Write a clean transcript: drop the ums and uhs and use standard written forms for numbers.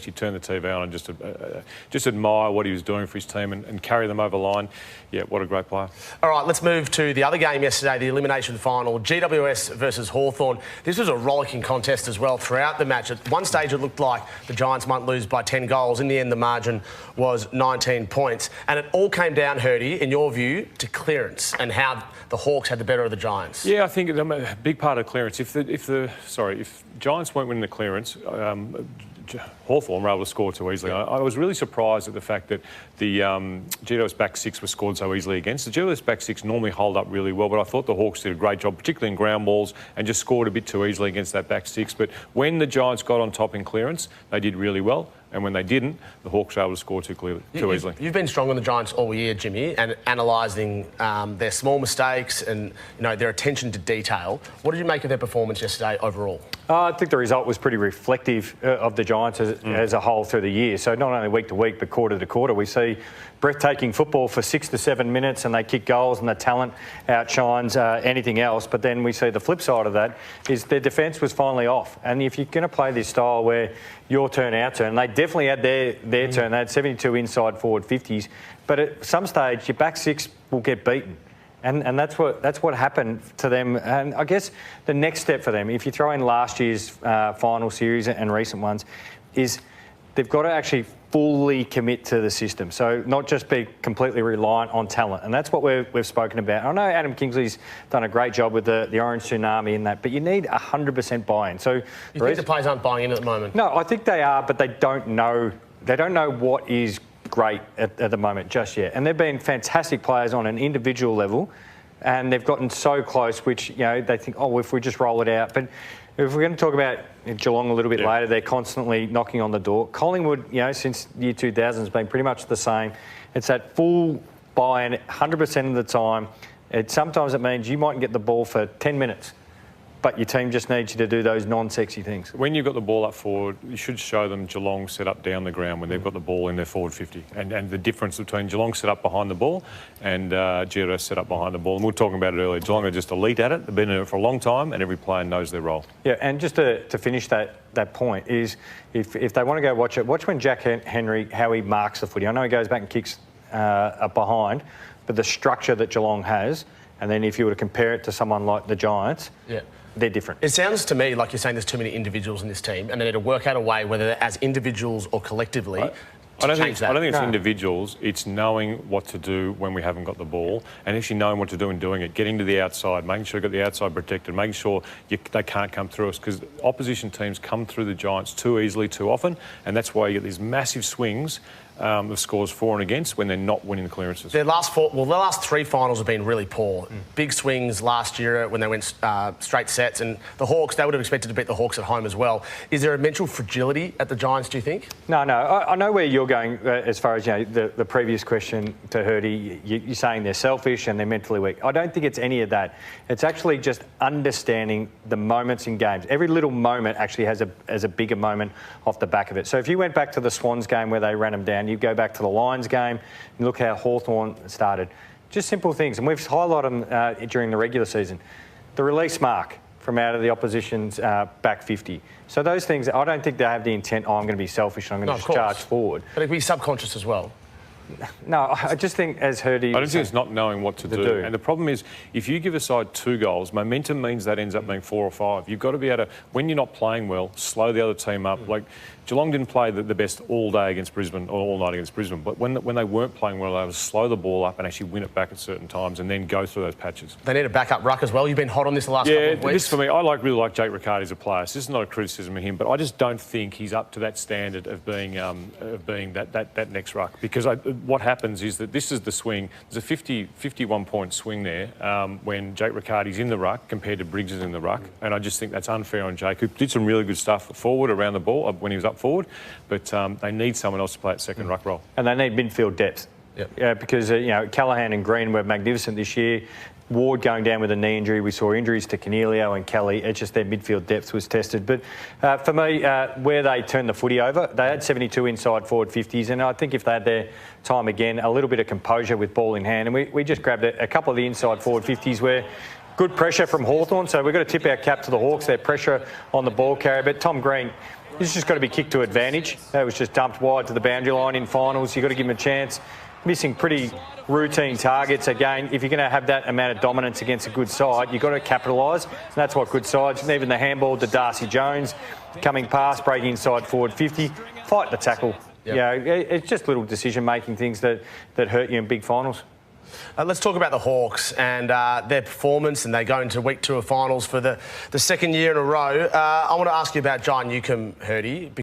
You turn the TV on and just admire what he was doing for his team and carry them over the line. Yeah, what a great player. All right, let's move to the other game yesterday, the elimination final, GWS versus Hawthorn. This was a rollicking contest as well throughout the match. At one stage, it looked like the Giants might lose by 10 goals. In the end, the margin was 19 points. And it all came down, Hurdy, in your view, to clearance and how the Hawks had the better of the Giants. Yeah, I think a big part of clearance. If Giants weren't winning the clearance, Hawthorn were able to score too easily. I was really surprised at the fact that the GWS back six was scored so easily against. The GWS back six normally hold up really well, but I thought the Hawks did a great job, particularly in ground balls, and just scored a bit too easily against that back six. But when the Giants got on top in clearance, they did really well. And when they didn't, the Hawks were able to score too easily. You've been strong on the Giants all year, Jimmy, and analysing their small mistakes and their attention to detail. What did you make of their performance yesterday overall? I think the result was pretty reflective of the Giants as a whole through the year. So not only week to week, but quarter to quarter, we see breathtaking football for 6 to 7 minutes, and they kick goals, and the talent outshines anything else. But then we see the flip side of that is their defence was finally off. And if you're going to play this style where your turn, our turn, and they definitely had their turn. They had 72 inside forward 50s, but at some stage your back six will get beaten. And that's what happened to them. And I guess the next step for them, if you throw in last year's final series and recent ones, is they've got to actually fully commit to the system. So not just be completely reliant on talent. And that's what we've spoken about. I know Adam Kingsley's done a great job with the Orange Tsunami in that, but you need 100% buy-in. So you think the players aren't buying in at the moment? No, I think they are, but they don't know what is great at the moment just yet. And they've been fantastic players on an individual level, and they've gotten so close, which, they think, oh, if we just roll it out. But if we're going to talk about Geelong a little bit later, they're constantly knocking on the door. Collingwood, since year 2000 has been pretty much the same. It's that full buy-in 100% of the time. Sometimes it means you might get the ball for 10 minutes, but your team just needs you to do those non-sexy things. When you've got the ball up forward, you should show them Geelong set up down the ground when they've got the ball in their forward 50. And the difference between Geelong set up behind the ball and GWS set up behind the ball. And we were talking about it earlier. Geelong are just elite at it. They've been in it for a long time, and every player knows their role. Yeah, and just to finish that point is, if they want to go watch it, watch when Jack Henry, how he marks the footy. I know he goes back and kicks up behind, but the structure that Geelong has, and then if you were to compare it to someone like the Giants, they're different. It sounds to me like you're saying there's too many individuals in this team, and they need to work out a way, whether as individuals or collectively, I don't think it's individuals. It's knowing what to do when we haven't got the ball, and actually knowing what to do and doing it. Getting to the outside, making sure you've got the outside protected, making sure they can't come through us, because opposition teams come through the Giants too easily, too often, and that's why you get these massive swings of scores for and against when they're not winning the clearances. Their last three finals have been really poor. Big swings last year when they went straight sets, and the Hawks, they would have expected to beat the Hawks at home as well. Is there a mental fragility at the Giants, do you think? No. I know where you're going as far as the previous question to Hurdy. You're saying they're selfish and they're mentally weak. I don't think it's any of that. It's actually just understanding the moments in games. Every little moment actually has a bigger moment off the back of it. So if you went back to the Swans game where they ran them down, you go back to the Lions game and look how Hawthorn started. Just simple things, and we've highlighted them during the regular season. The release mark from out of the opposition's back 50. So those things, I don't think they have the intent, I'm going to be selfish and I'm going to charge forward. But it'd be subconscious as well. No, I just think, as Hurdy... I don't think it's not knowing what to do. And the problem is, if you give a side 2 goals, momentum means that ends up being 4 or 5. You've got to be able to, when you're not playing well, slow the other team up. Like, Geelong didn't play the best all day against Brisbane, or all night against Brisbane, but when they weren't playing well, they would slow the ball up and actually win it back at certain times and then go through those patches. They need a backup ruck as well. You've been hot on this the last couple of weeks. This for me, I really like Jake Riccardi as a player. So this is not a criticism of him, but I just don't think he's up to that standard of being that next ruck. Because what happens is that this is the swing. There's a 51-point swing there when Jake Riccardi's in the ruck compared to Briggs is in the ruck, and I just think that's unfair on Jake, who did some really good stuff forward around the ball when he was up forward, but they need someone else to play at second ruck role. And they need midfield depth. Because Callaghan and Green were magnificent this year. Ward going down with a knee injury. We saw injuries to Canelio and Kelly. It's just their midfield depth was tested. But for me, where they turned the footy over, they had 72 inside forward 50s, and I think if they had their time again, a little bit of composure with ball in hand, and we just grabbed a couple of the inside forward 50s where good pressure from Hawthorn, so we've got to tip our cap to the Hawks, their pressure on the ball carrier. But Tom Green, He's just got to be kicked to advantage. That was just dumped wide to the boundary line in finals. You've got to give him a chance. Missing pretty routine targets. Again, if you're going to have that amount of dominance against a good side, you've got to capitalise. And that's what good sides, and even the handball to Darcy Jones, coming past, breaking inside forward 50, fight the tackle. Yep. You know, it's just little decision-making things that hurt you in big finals. Let's talk about the Hawks and their performance, and they go into week 2 of finals for the second year in a row. I want to ask you about John Newcombe, Hurdy.